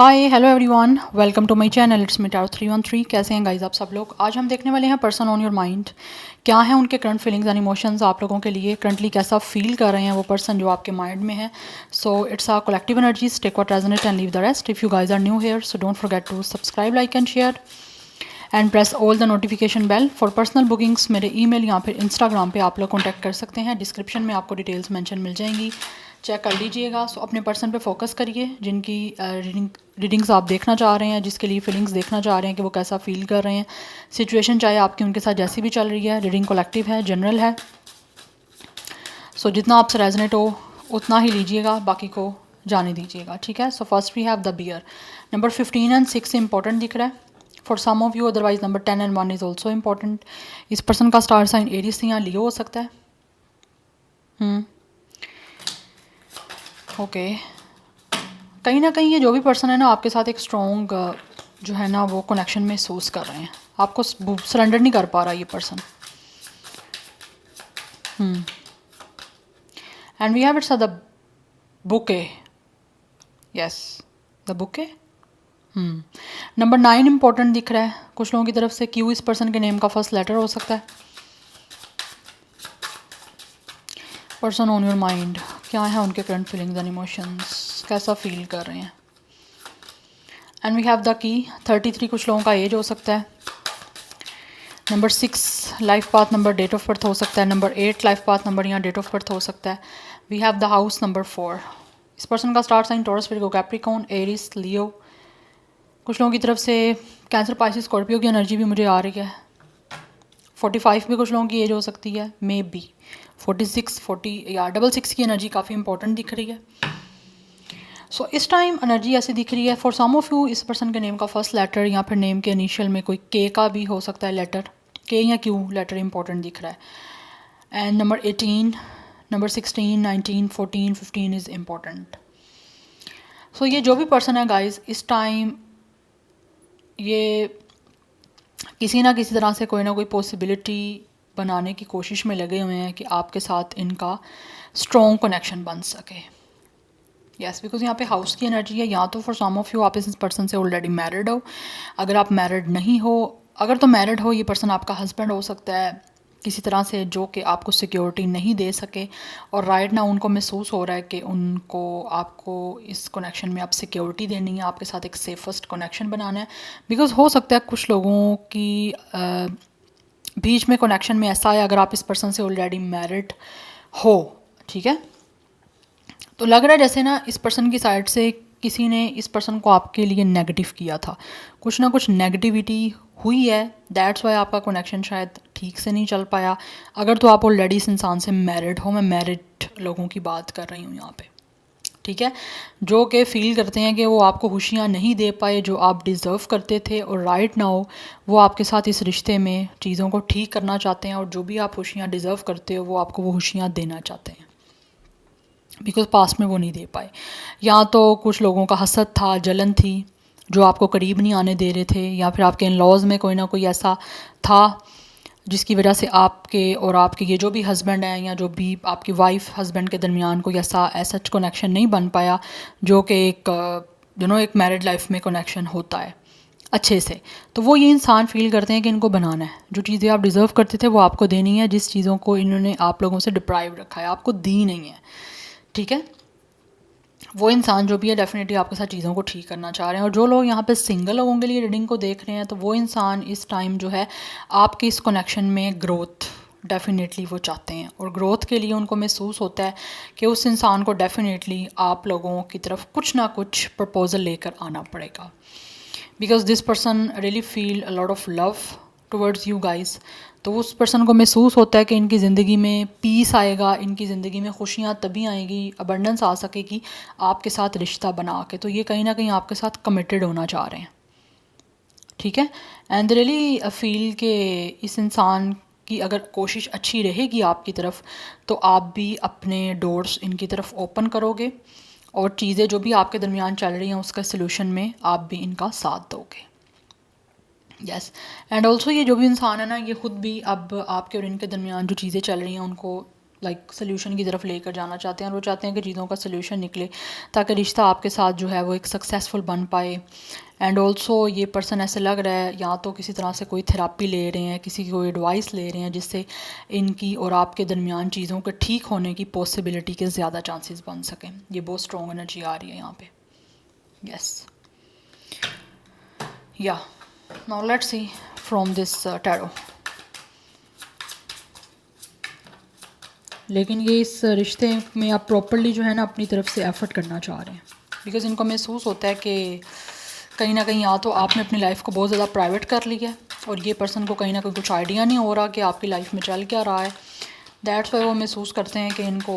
Hi hello everyone, welcome to my channel. It's me tarot 313। कैसे हैं guys आप सब लोग। आज हम देखने वाले हैं पर्सन ऑन योर माइंड। क्या है उनके करंट फीलिंग्स एंड इमोशंस आप लोगों के लिए, करंटली कैसा फील कर रहे हैं वो पर्सन जो आपके माइंड में है। So it's a collective energies, take what resonate and leave the rest. If you guys are new here so don't forget to subscribe, like and share and press all the notification bell for personal bookings. मेरे email या फिर Instagram पे आप लोग contact कर सकते हैं। Description में आपको डिटेल्स मेंशन मिल जाएंगी, चेक कर लीजिएगा। सो अपने पर्सन पे फोकस करिए जिनकी रीडिंग्स आप देखना चाह रहे हैं, जिसके लिए फीलिंग्स देखना चाह रहे हैं कि वो कैसा फील कर रहे हैं। सिचुएशन चाहे आपकी उनके साथ जैसी भी चल रही है, रीडिंग कलेक्टिव है, जनरल है। सो जितना आपसे रेजनेट हो उतना ही लीजिएगा, बाकी को जाने दीजिएगा, ठीक है। So first we have the bear. Number 15 and 6 important दिख रहा है for some of you, otherwise number 10 and 1 is also important. इस पर्सन का स्टार साइन एरिस या लियो हो सकता है। ओके, कहीं ना कहीं ये जो भी पर्सन है ना आपके साथ एक स्ट्रॉन्ग जो है ना वो कनेक्शन महसूस कर रहे हैं। आपको सरेंडर नहीं कर पा रहा ये person. And we have it's the bouquet. Yes, the bouquet. Number 9 important दिख रहा है कुछ लोगों की तरफ से। क्यू इस पर्सन के नेम का फर्स्ट लेटर हो सकता है। पर्सन ऑन योर माइंड, क्या है उनके करंट फीलिंग्स एंड इमोशंस, कैसा फील कर रहे हैं। And we have the key 33 कुछ लोगों का एज हो सकता है। Number 6 life path number, date of birth हो सकता है। नंबर 8 लाइफ पाथ नंबर या डेट ऑफ बर्थ हो सकता है। We have the house number 4। इस पर्सन का star sign Taurus, Virgo, Capricorn, Aries, Leo. कुछ लोगों की तरफ से कैंसर, पाइसिस, स्कॉर्पियो की एनर्जी भी मुझे आ रही है। 45 भी कुछ लोगों की एज हो सकती है, मे बी 46, 40 या 66 की एनर्जी काफ़ी इंपॉर्टेंट दिख रही है। सो इस टाइम एनर्जी ऐसी दिख रही है फॉर सम ऑफ यू, इस पर्सन के नेम का फर्स्ट लेटर या फिर नेम के इनिशियल में कोई के का भी हो सकता है लेटर, के या क्यू लेटर इंपॉर्टेंट दिख रहा है। And number 18, number 16, 19, 14, 15 is important. So ये जो भी पर्सन है गाइज, इस टाइम ये किसी ना किसी तरह से कोई ना कोई पॉसिबिलिटी बनाने की कोशिश में लगे हुए हैं कि आपके साथ इनका स्ट्रॉन्ग कनेक्शन बन सके। यस, बिकॉज यहाँ पे हाउस की एनर्जी है। या तो फॉर सम ऑफ यू आप इस पर्सन से ऑलरेडी मैरिड हो। अगर आप मैरिड नहीं हो, अगर तो मैरिड हो, ये पर्सन आपका हस्बैंड हो सकता है किसी तरह से, जो कि आपको सिक्योरिटी नहीं दे सके। और राइट ना उनको महसूस हो रहा है कि उनको आपको इस कनेक्शन में आप सिक्योरिटी देनी है, आपके साथ एक सेफेस्ट कनेक्शन बनाना है। बिकॉज हो सकता है कुछ लोगों की बीच में कनेक्शन में ऐसा है, अगर आप इस पर्सन से ऑलरेडी मैरिड हो, ठीक है, तो लग रहा है जैसे ना इस पर्सन की साइड से किसी ने इस पर्सन को आपके लिए नेगेटिव किया था, कुछ ना कुछ नेगेटिविटी हुई है। दैट्स वाई आपका कनेक्शन शायद ठीक से नहीं चल पाया। अगर तो आप ऑलरेडी इस इंसान से मैरिड हो, मैं मैरिड लोगों की बात कर रही हूँ यहाँ पे, ठीक है, जो कि फील करते हैं कि वो आपको खुशियाँ नहीं दे पाए जो आप डिज़र्व करते थे, और राइट नाउ वो आपके साथ इस रिश्ते में चीज़ों को ठीक करना चाहते हैं, और जो भी आप खुशियाँ डिज़र्व करते हो वो आपको वो खुशियाँ देना चाहते हैं, बिकॉज पास्ट में वो नहीं दे पाए। या तो कुछ लोगों का हसद था, जलन थी, जो आपको करीब नहीं आने दे रहे थे, या फिर आपके इन लॉज में कोई ना कोई ऐसा था जिसकी वजह से आपके और आपके ये जो भी हस्बैंड हैं या जो भी आपकी वाइफ हस्बैंड के दरमियान कोई ऐसा कनेक्शन नहीं बन पाया, जो कि एक एक मैरिड लाइफ में कनेक्शन होता है अच्छे से। तो वो ये इंसान फील करते हैं कि इनको बनाना है, जो चीज़ें आप डिज़र्व करते थे वो आपको देनी है, जिस चीज़ों को इन्होंने आप लोगों से डिप्राइव रखा है आपको दी नहीं है, ठीक है। वो इंसान जो भी है डेफिनेटली आपके साथ चीज़ों को ठीक करना चाह रहे हैं। और जो लोग यहाँ पे सिंगल लोगों के लिए रीडिंग को देख रहे हैं, तो वो इंसान इस टाइम जो है आपके इस कनेक्शन में ग्रोथ डेफिनेटली वो चाहते हैं, और ग्रोथ के लिए उनको महसूस होता है कि उस इंसान को डेफिनेटली आप लोगों की तरफ कुछ ना कुछ प्रपोजल लेकर आना पड़ेगा। Because this person really feel a lot of love towards you guys. तो उस पर्सन को महसूस होता है कि इनकी ज़िंदगी में पीस आएगा, इनकी ज़िंदगी में खुशियाँ तभी आएंगी, अबंडेंस आ सकेगी आपके साथ रिश्ता बना के। तो ये कहीं ना कहीं आपके साथ कमिटेड होना चाह रहे हैं, ठीक है। एंड रियली फील के इस इंसान की अगर कोशिश अच्छी रहेगी आपकी तरफ, तो आप भी अपने डोर्स इनकी तरफ ओपन करोगे, और चीज़ें जो भी आपके दरमियान चल रही हैं उसका सलूशन में आप भी इनका साथ दोगे। यस, एंड ऑल्सो ये जो भी इंसान है ना, ये खुद भी अब आपके और इनके दरमियान जो चीज़ें चल रही हैं उनको लाइक सोल्यूशन की तरफ लेकर जाना चाहते हैं और वो चाहते हैं कि चीज़ों का सोल्यूशन निकले ताकि रिश्ता आपके साथ जो है वो एक सक्सेसफुल बन पाए। एंड ऑल्सो ये पर्सन ऐसे लग रहा है या तो किसी तरह से कोई थेरापी ले रहे हैं, किसी की कोई एडवाइस ले रहे हैं जिससे इनकी और आपके दरमियान चीज़ों के ठीक होने की पॉसिबिलिटी के ज़्यादा चांसेस बन सकें। ये बहुत स्ट्रॉन्ग एनर्जी आ रही है यहाँ पे। यस या now let's see from this tarot. लेकिन ये इस रिश्ते में आप प्रॉपरली जो है ना अपनी तरफ से एफ़र्ट करना चाह रहे हैं, बिकॉज़ इनको महसूस होता है कि कहीं ना कहीं या तो आपने अपनी लाइफ को बहुत ज़्यादा प्राइवेट कर लिया है और ये पर्सन को कहीं ना कहीं कुछ आइडिया नहीं हो रहा कि आपकी लाइफ में चल क्या रहा है। दैट्स वाई वो महसूस करते हैं कि इनको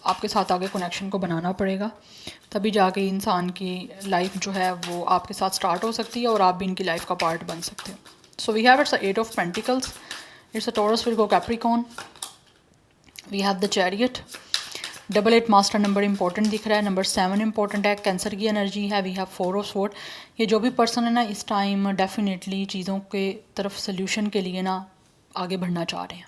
आपके साथ आगे कनेक्शन को बनाना पड़ेगा, तभी जाके इंसान की लाइफ जो है वो आपके साथ स्टार्ट हो सकती है और आप भी इनकी लाइफ का पार्ट बन सकते हो। So we have it's 8 of pentacles, it's a Taurus, Virgo, Capricorn. We have the chariot, double 8 master number important दिख रहा है, नंबर 7 इंपॉर्टेंट है, कैंसर की एनर्जी है। We have 4 of sword. ये जो भी पर्सन है ना इस टाइम डेफिनेटली चीज़ों के तरफ सोल्यूशन के लिए ना आगे बढ़ना चाह रहे हैं,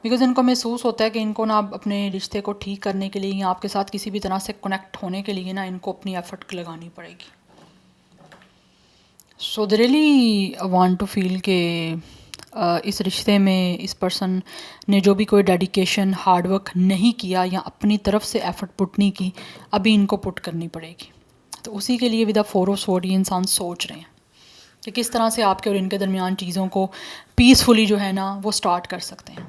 बिकॉज इनको महसूस होता है कि इनको ना अपने रिश्ते को ठीक करने के लिए या आपके साथ किसी भी तरह से कनेक्ट होने के लिए ना इनको अपनी एफर्ट लगानी पड़ेगी। So they really want to feel के इस रिश्ते में इस पर्सन ने जो भी कोई डेडिकेशन हार्डवर्क नहीं किया या अपनी तरफ से एफर्ट पुट नहीं की, अभी इनको पुट करनी पड़ेगी। तो उसी के लिए विद द 4 ऑफ स्वॉर्ड ये इंसान सोच रहे हैं कि किस तरह से आपके और इनके दरमियान चीज़ों को पीसफुली जो है ना वो स्टार्ट कर सकते हैं।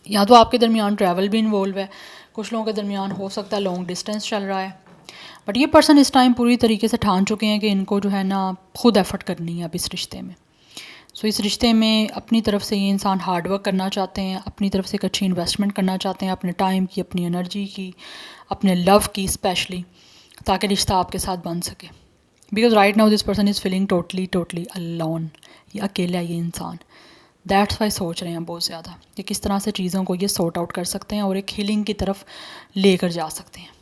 या तो आपके दरमियान ट्रैवल भी इन्वॉल्व है, कुछ लोगों के दरमियान हो सकता है लॉन्ग डिस्टेंस चल रहा है, बट ये पर्सन इस टाइम पूरी तरीके से ठान चुके हैं कि इनको जो है ना खुद एफर्ट करनी है अब इस रिश्ते में। सो इस रिश्ते में अपनी तरफ से ये इंसान हार्ड वर्क करना चाहते हैं, अपनी तरफ से एक अच्छी इन्वेस्टमेंट करना चाहते हैं, अपने टाइम की, अपनी एनर्जी की, अपने लव की स्पेशली, ताकि रिश्ता आपके साथ बन सके। Because right now this person is feeling totally alone, ये अकेला ये इंसान। दैट्स वाई सोच रहे हैं बहुत ज़्यादा कि किस तरह से चीज़ों को ये सॉर्ट आउट कर सकते हैं और एक हीलिंग की तरफ लेकर जा सकते हैं।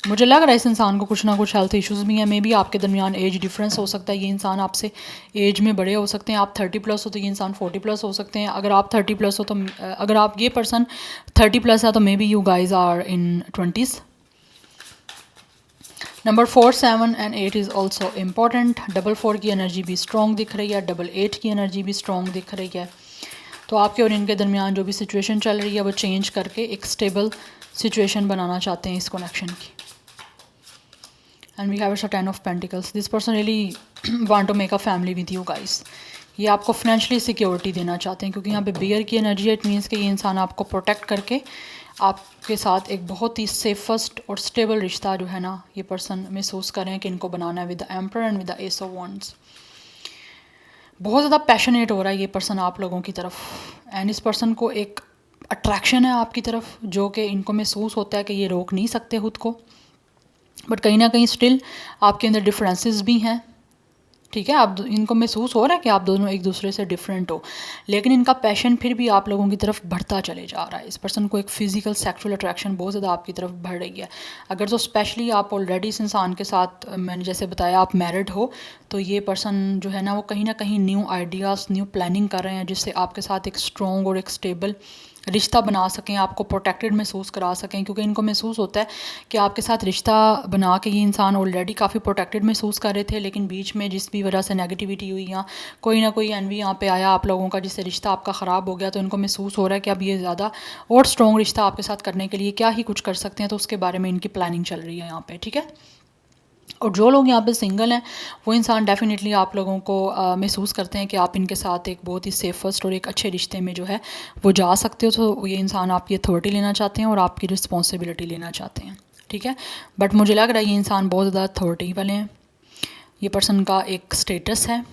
मुझे लग रहा है इस इंसान को कुछ ना कुछ हेल्थ इश्यूज़ भी हैं, मे बी आपके दरमियान एज डिफरेंस हो सकता है, ये इंसान आपसे एज में बड़े हो सकते हैं। आप 30 प्लस हो तो ये इंसान 40 प्लस हो सकते हैं। अगर आप 30 प्लस हो तो अगर आप ये पर्सन 30 प्लस है तो maybe you guys are in 20s। Number 4, 7 and 8 is also important. Double 4 की एनर्जी भी स्ट्रॉन्ग दिख रही है, डबल 8 की एनर्जी भी स्ट्रॉन्ग दिख रही है। तो आपके और इनके दरमियान जो भी सिचुएशन चल रही है वो चेंज करके एक स्टेबल सिचुएशन बनाना चाहते हैं इस कनेक्शन की। And we have it's a 10 of pentacles. This person really want to make a family with you guys. ये आपको फाइनेंशियली सिक्योरिटी देना चाहते हैं, क्योंकि यहाँ पे बियर की एनर्जी है। इट मीन्स कि ये इंसान आपको प्रोटेक्ट करके आपके साथ एक बहुत ही सेफेस्ट और स्टेबल रिश्ता जो है ना ये पर्सन महसूस कर रहे हैं कि इनको बनाना है with the emperor and with the S of wands. बहुत ज़्यादा पैशनेट हो रहा है ये पर्सन आप लोगों की तरफ, एंड इस पर्सन को एक अट्रैक्शन है आपकी तरफ जो कि इनको महसूस होता है कि ये रोक नहीं सकते खुद को, बट कहीं ना कहीं स्टिल आपके अंदर डिफरेंसेस भी हैं। ठीक है, आप इनको महसूस हो रहा है कि आप दोनों एक दूसरे से डिफरेंट हो, लेकिन इनका पैशन फिर भी आप लोगों की तरफ बढ़ता चले जा रहा है। इस पर्सन को एक फ़िज़िकल सेक्सुअल अट्रैक्शन बहुत ज़्यादा आपकी तरफ बढ़ रही है। अगर तो स्पेशली आप ऑलरेडी इस इंसान के साथ, मैंने जैसे बताया, आप मैरिड हो, तो ये पर्सन जो है ना वो कहीं ना कहीं न्यू आइडियाज़, न्यू प्लानिंग कर रहे हैं जिससे आपके साथ एक स्ट्रॉन्ग और एक स्टेबल रिश्ता बना सकें, आपको प्रोटेक्टेड महसूस करा सकें। क्योंकि इनको महसूस होता है कि आपके साथ रिश्ता बना के ये इंसान ऑलरेडी काफ़ी प्रोटेक्टेड महसूस कर रहे थे, लेकिन बीच में जिस भी वजह से नेगेटिविटी हुई या कोई ना कोई एनवी यहाँ पे आया आप लोगों का, जिससे रिश्ता आपका ख़राब हो गया, तो इनको महसूस हो रहा है कि अब ये ज़्यादा और स्ट्रॉन्ग रिश्ता आपके साथ करने के लिए क्या ही कुछ कर सकते हैं। तो उसके बारे में इनकी प्लानिंग चल रही है यहाँ पर। ठीक है, और जो लोग यहाँ पे सिंगल हैं वो इंसान डेफिनेटली आप लोगों को महसूस करते हैं कि आप इनके साथ एक बहुत ही सेफेस्ट और एक अच्छे रिश्ते में जो है वो जा सकते हो। तो ये इंसान आपकी अथॉरिटी लेना चाहते हैं और आपकी रिस्पॉन्सिबिलिटी लेना चाहते हैं। ठीक है, बट मुझे लग रहा है ये इंसान बहुत ज़्यादा अथॉरिटी वाले हैं। ये पर्सन का एक स्टेटस है।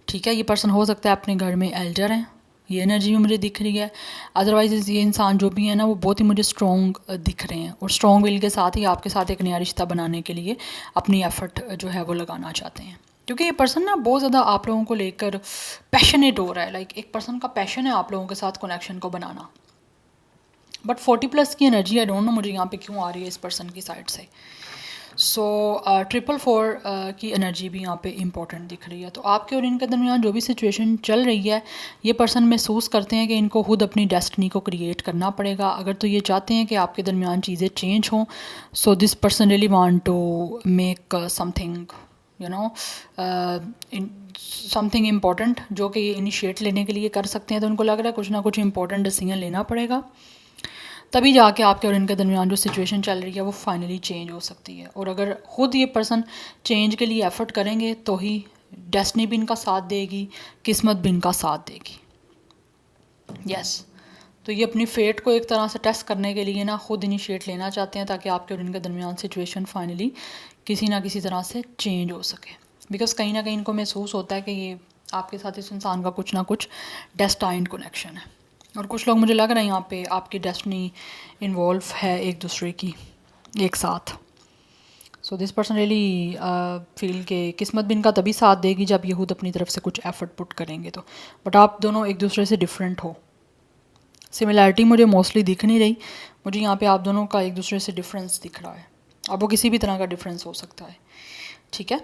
ठीक है, ये पर्सन हो सकता है अपने घर में एल्डर हैं, ये एनर्जी भी मुझे दिख रही है। अदरवाइज़ ये इंसान जो भी है ना वो बहुत ही मुझे स्ट्रॉन्ग दिख रहे हैं, और स्ट्रॉन्ग विल के साथ ही आपके साथ एक नया रिश्ता बनाने के लिए अपनी एफ़र्ट जो है वो लगाना चाहते हैं। क्योंकि ये पर्सन ना बहुत ज़्यादा आप लोगों को लेकर पैशनेट हो रहा है। लाइक एक पर्सन का पैशन है आप लोगों के साथ कनेक्शन को बनाना। बट 40 प्लस की एनर्जी आई डोंट नो मुझे यहाँ पे क्यों आ रही है इस पर्सन की साइड से। सो 444 की एनर्जी भी यहाँ पे इम्पोर्टेंट दिख रही है। तो आपके और इनके दरमियान जो भी सिचुएशन चल रही है, ये पर्सन महसूस करते हैं कि इनको खुद अपनी डेस्टिनी को क्रिएट करना पड़ेगा। अगर तो ये चाहते हैं कि आपके दरमियान चीज़ें चेंज हों, so this person really want to make something you know something important, जो कि ये इनिशिएट लेने के लिए कर सकते हैं। तो उनको लग रहा है कुछ ना कुछ इंपॉर्टेंट डिसीजन लेना पड़ेगा, तभी जाके आपके और इनके दरमियान जो सिचुएशन चल रही है वो फाइनली चेंज हो सकती है। और अगर ख़ुद ये पर्सन चेंज के लिए एफ़र्ट करेंगे तो ही डेस्टिनी भी इनका साथ देगी, किस्मत भी इनका साथ देगी। यस, तो ये अपनी फेट को एक तरह से टेस्ट करने के लिए ना ख़ुद इनिशिएट लेना चाहते हैं, ताकि आपके और इनके दरमियान सिचुएशन फाइनली किसी ना किसी तरह से चेंज हो सके। बिकॉज कहीं ना कहीं इनको महसूस होता है कि ये आपके साथ इस इंसान का कुछ ना कुछ डेस्टाइंड कनेक्शन है। और कुछ लोग, मुझे लग रहा है यहाँ पे आपकी डेस्टिनी इन्वॉल्व है एक दूसरे की एक साथ। सो दिस पर्सन रियली फील के किस्मत भी इनका तभी साथ देगी जब ये खुद अपनी तरफ से कुछ एफर्ट पुट करेंगे। तो बट आप दोनों एक दूसरे से डिफरेंट हो। सिमिलैरिटी मुझे मोस्टली दिख नहीं रही, मुझे यहाँ पे आप दोनों का एक दूसरे से डिफरेंस दिख रहा है। अब वो किसी भी तरह का डिफरेंस हो सकता है, ठीक है।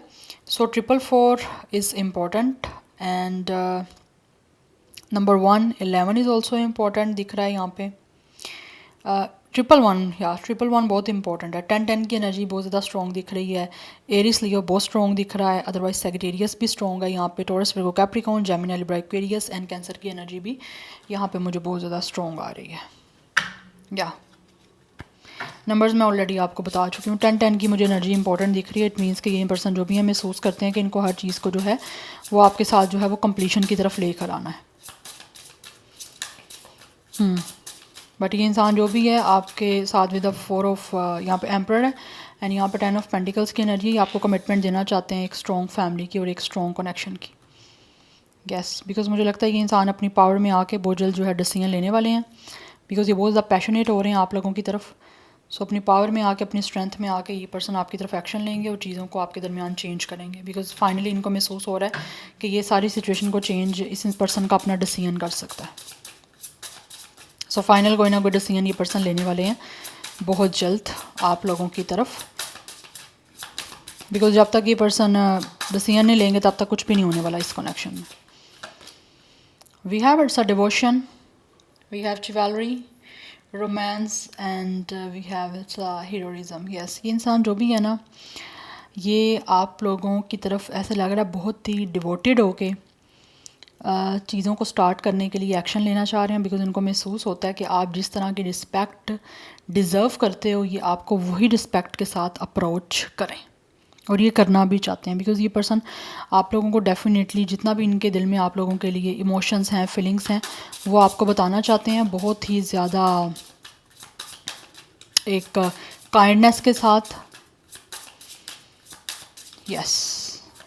सो 444 is important and number 1 11 is also important दिख रहा है यहाँ पे। 111 बहुत इंपॉर्टेंट है। 10 की एनर्जी बहुत ज़्यादा स्ट्रॉन्ग दिख रही है। एरिस लियो बहुत स्ट्रॉन्ग दिख रहा है, अदरवाइज सेजिटेरियस भी स्ट्रॉन्ग है यहाँ पे। Taurus Virgo Capricorn Gemini Libra Aquarius and cancer की एनर्जी भी यहाँ पे मुझे बहुत ज़्यादा स्ट्रॉन्ग आ रही है। या नंबर्स मैं ऑलरेडी आपको बता चुकी हूँ। 10 की मुझे एनर्जी इंपॉर्टेंट दिख रही है। इट मीन्स कि ये पर्सन जो भी है महसूस करते हैं कि इनको हर चीज़ को जो है वो आपके साथ जो है वो कंप्लीशन की तरफ लेकर आना है। बट ये इंसान जो भी है आपके साथ विद द 4 ऑफ यहाँ पे एम्परर है एंड यहाँ पे 10 ऑफ पेंटिकल्स की एनर्जी आपको कमिटमेंट देना चाहते हैं एक स्ट्रॉन्ग फैमिली की और एक स्ट्रॉन्ग कनेक्शन की। यस, बिकॉज मुझे लगता है कि इंसान अपनी पावर में आके बहुत जल्द जो है डिसीजन लेने वाले हैं, बिकॉज ये बहुत ज़्यादा पैशनेट हो रहे हैं आप लोगों की तरफ। सो अपनी पावर में आके, अपनी स्ट्रेंथ में आके ये पर्सन आपकी तरफ एक्शन लेंगे और चीज़ों को आपके दरमियान चेंज करेंगे। बिकॉज फाइनली इनको महसूस हो रहा है कि ये सारी सिचुएशन को चेंज इस पर्सन का अपना डिसीजन कर सकता है। सो फाइनल कोई ना कोई डिसीजन ये पर्सन लेने वाले हैं बहुत जल्द आप लोगों की तरफ। बिकॉज जब तक ये पर्सन डिसीजन नहीं लेंगे तब तक कुछ भी नहीं होने वाला इस कनेक्शन में। We have it's a devotion, we have chivalry, romance and we have it's a heroism. Yes, ये इंसान जो भी है ना, ये आप लोगों की तरफ ऐसे लग रहा है बहुत ही डिवोटेड होके चीज़ों को स्टार्ट करने के लिए एक्शन लेना चाह रहे हैं। बिकॉज उनको महसूस होता है कि आप जिस तरह की रिस्पेक्ट डिज़र्व करते हो ये आपको वही रिस्पेक्ट के साथ अप्रोच करें, और ये करना भी चाहते हैं। बिकॉज ये पर्सन आप लोगों को डेफिनेटली जितना भी इनके दिल में आप लोगों के लिए इमोशंस हैं, फीलिंग्स हैं, वो आपको बताना चाहते हैं बहुत ही ज़्यादा एक काइंडनेस के साथ। यस,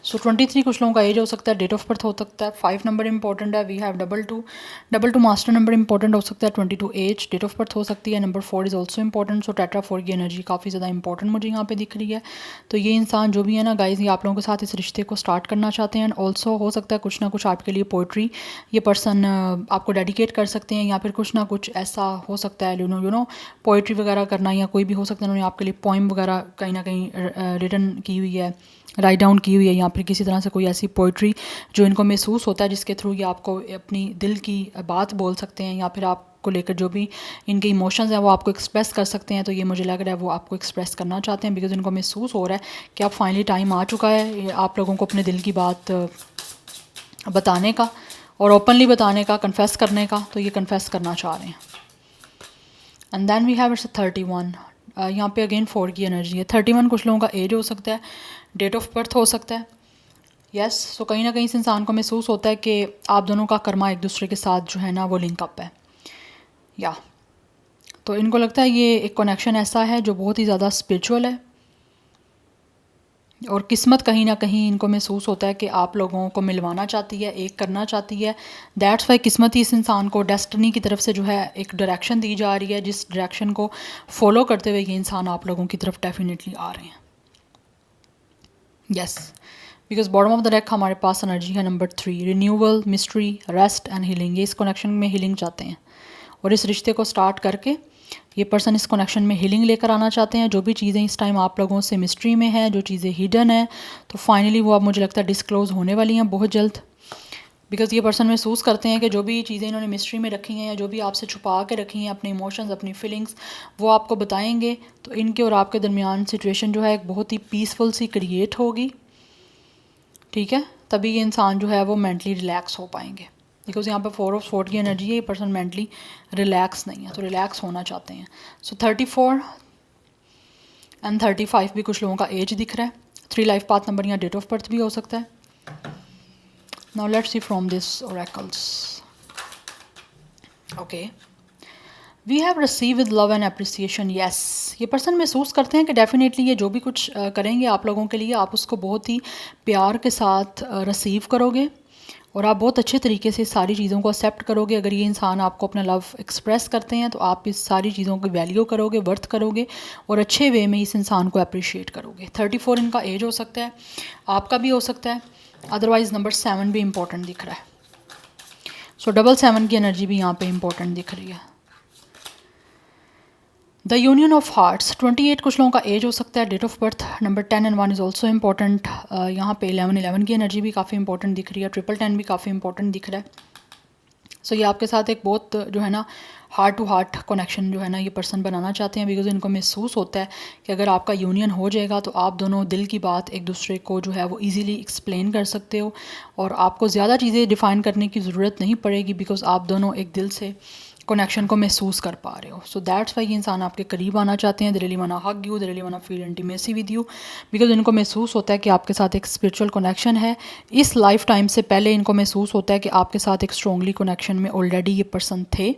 सो 23 कुछ लोगों का एज हो सकता है, डेट ऑफ बर्थ हो सकता है, 5 नंबर इंपॉर्टेंट है। We have 22 master number important हो सकता है, 22 एज, डेट ऑफ बर्थ हो सकती है। Number 4 is also important. So tetra 4 की एनर्जी काफ़ी ज़्यादा इंपॉर्टेंट मुझे यहाँ पे दिख रही है। तो ये इंसान जो भी है ना गाइज, ये आप लोगों के साथ इस रिश्ते को स्टार्ट करना चाहते हैं। एंड ऑल्सो हो सकता है कुछ ना कुछ आपके लिए पोइट्री ये पर्सन आपको डेडिकेट कर सकते हैं, या फिर कुछ ना कुछ ऐसा हो सकता है यू नो पोइट्री वगैरह करना, या कोई भी हो सकता है उन्होंने आपके लिए पोइम वगैरह कहीं ना कहीं रिटन की हुई है, राइट डाउन की हुई है, या फिर किसी तरह से कोई ऐसी पोइट्री जो इनको महसूस होता है जिसके थ्रू ये आपको अपनी दिल की बात बोल सकते हैं, या फिर आपको लेकर जो भी इनके इमोशंस हैं वो आपको एक्सप्रेस कर सकते हैं। तो ये मुझे लग रहा है वो आपको एक्सप्रेस करना चाहते हैं, बिकॉज इनको महसूस हो रहा है कि अब फाइनली टाइम आ चुका है आप लोगों को अपने दिल की बात बताने का और ओपनली बताने का, कन्फेस करने का। तो ये कन्फेस करना चाह रहे हैं। And then we have it's 31। यहाँ पे अगेन 4 की एनर्जी है। 31 कुछ लोगों का एज हो सकता है, डेट ऑफ बर्थ हो सकता है। यस, सो कहीं ना कहीं इस इंसान को महसूस होता है कि आप दोनों का कर्मा एक दूसरे के साथ जो है ना वो लिंक अप है। या तो इनको लगता है ये एक कनेक्शन ऐसा है जो बहुत ही ज़्यादा स्पिरिचुअल है, और किस्मत कहीं ना कहीं इनको महसूस होता है कि आप लोगों को मिलवाना चाहती है, एक करना चाहती है। दैट्स वाई किस्मत ही इस इंसान को डेस्टिनी की तरफ से जो है एक डायरेक्शन दी जा रही है, जिस डायरेक्शन को फॉलो करते हुए ये इंसान आप लोगों की तरफ डेफिनेटली आ रहे हैं। Yes, because bottom of the deck हमारे पास एनर्जी है number 3, renewal, mystery, rest and healing. ये इस कनेक्शन में हीलिंग चाहते हैं और इस रिश्ते को स्टार्ट करके ये पर्सन इस कनेक्शन में हीलिंग लेकर आना चाहते हैं। जो भी चीज़ें इस टाइम आप लोगों से मिस्ट्री में हैं, जो चीज़ें हिडन हैं, तो फाइनली वो अब मुझे लगता है डिस्क्लोज़ होने वाली हैं बहुत जल्द। बिकॉज़ ये पर्सन महसूस करते हैं कि जो भी चीज़ें इन्होंने मिस्ट्री में रखी हैं या जो भी आपसे छुपा के रखी हैं, अपने इमोशंस, अपनी फीलिंग्स, वो आपको बताएंगे। तो इनके और आपके दरमियान सिचुएशन जो है एक बहुत ही पीसफुल सी क्रिएट होगी, ठीक है। तभी ये इंसान जो है वो मेंटली रिलैक्स हो पाएंगे। बिकॉज यहाँ पे 4 ऑफ स्वॉर्ड की एनर्जी है, ये पर्सन मेंटली रिलैक्स नहीं है, तो रिलैक्स होना चाहते हैं। सो 34 एंड 35 भी कुछ लोगों का एज दिख रहा है। 3 लाइफ पाथ नंबर या डेट ऑफ बर्थ भी हो सकता है। Now let's see from this oracles. Okay, we have receive with love and appreciation. Yes, ये पर्सन महसूस करते हैं कि डेफिनेटली ये जो भी कुछ करेंगे आप लोगों के लिए, आप उसको बहुत ही प्यार के साथ रिसीव करोगे और आप बहुत अच्छे तरीके से सारी चीज़ों को एक्सेप्ट करोगे। अगर ये इंसान आपको अपना लव एक्सप्रेस करते हैं तो आप इस सारी चीज़ों की वैल्यू करोगे, वर्थ करोगे और अच्छे वे में इस इंसान को अप्रिशिएट करोगे। 34 इनका एज हो सकता है, आपका भी हो सकता है। अदरवाइज़ नंबर 7 भी इंपॉर्टेंट दिख रहा है। सो 777 की एनर्जी भी यहाँ पे इंपॉर्टेंट दिख रही है। द यूनियन ऑफ हार्ट्स 28 कुछ लोगों का एज हो सकता है। Date of birth number 10 and 1 is also important. यहाँ पे 11 की एनर्जी भी काफ़ी इंपॉर्टेंट दिख रही है। 10 भी काफ़ी इंपॉर्टेंट दिख रहा है। सो ये आपके साथ एक बहुत जो है ना हार्ट टू हार्ट कनेक्शन जो है ना ये पर्सन बनाना चाहते हैं। बिकॉज इनको महसूस होता है कि अगर आपका यूनियन हो जाएगा तो आप दोनों दिल की बात एक दूसरे को जो है वो इजीली एक्सप्लेन कर सकते हो और आपको ज़्यादा चीज़ें डिफ़ाइन करने की ज़रूरत नहीं पड़ेगी। बिकॉज आप दोनों एक दिल से कनेक्शन को महसूस कर पा रहे हो। सो दैट्स वाई ये इंसान आपके करीब आना चाहते हैं। They really want to hug you, they really want to feel intimacy with you. Because इनको महसूस होता है कि आपके साथ एक स्पिरिचुअल कनेक्शन है। इस लाइफ टाइम से पहले इनको महसूस होता है कि आपके साथ एक स्ट्रॉन्गली कनेक्शन में ऑलरेडी ये पर्सन थे।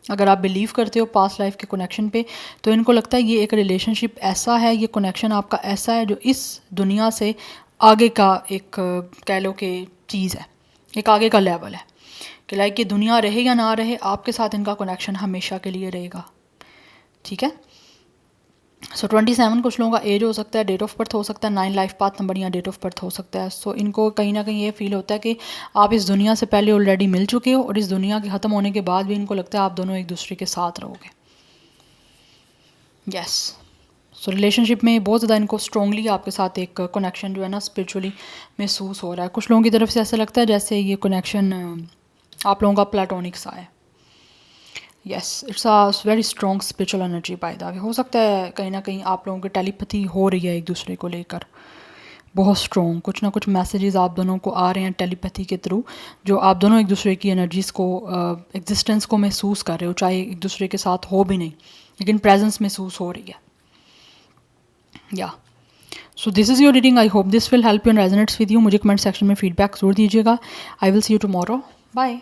अगर आप बिलीव करते हो पास्ट लाइफ के कनेक्शन पे, तो इनको लगता है ये एक रिलेशनशिप ऐसा है, ये कनेक्शन आपका ऐसा है जो इस दुनिया से आगे का एक कह लो कि चीज़ है, एक आगे का लेवल है कि लाइक ये दुनिया रहे या ना रहे, आपके साथ इनका कनेक्शन हमेशा के लिए रहेगा, ठीक है। सो 27 कुछ लोगों का एज हो सकता है। डेट ऑफ बर्थ हो सकता है 9 लाइफ पाथ नंबर या डेट ऑफ बर्थ हो सकता है। सो इनको कहीं ना कहीं ये फील होता है कि आप इस दुनिया से पहले ऑलरेडी मिल चुके हो और इस दुनिया के ख़त्म होने के बाद भी इनको लगता है आप दोनों एक दूसरे के साथ रहोगे। यस, सो रिलेशनशिप में बहुत ज़्यादा इनको स्ट्रॉन्गली आपके साथ एक कनेक्शन जो है ना स्पिरिचुअली महसूस हो रहा है। कुछ लोगों की तरफ से ऐसा लगता है जैसे ये कनेक्शन आप लोगों का प्लेटोनिक सा है। Yes, it's a very strong spiritual energy by the way. हो सकता है कहीं ना कहीं आप लोगों की टेलीपैथी हो रही है एक दूसरे को लेकर, बहुत स्ट्रॉन्ग कुछ ना कुछ मैसेजेस आप दोनों को आ रहे हैं टेलीपैथी के थ्रू, जो आप दोनों एक दूसरे की एनर्जीज़ को एग्जिस्टेंस को महसूस कर रहे हो, चाहे एक दूसरे के साथ हो भी नहीं लेकिन प्रेजेंस महसूस हो रही है। Yeah so this is your reading. I hope this will help you and resonates with you. मुझे कमेंट सेक्शन में फीडबैक जरूर दीजिएगा। I will see you tomorrow. Bye.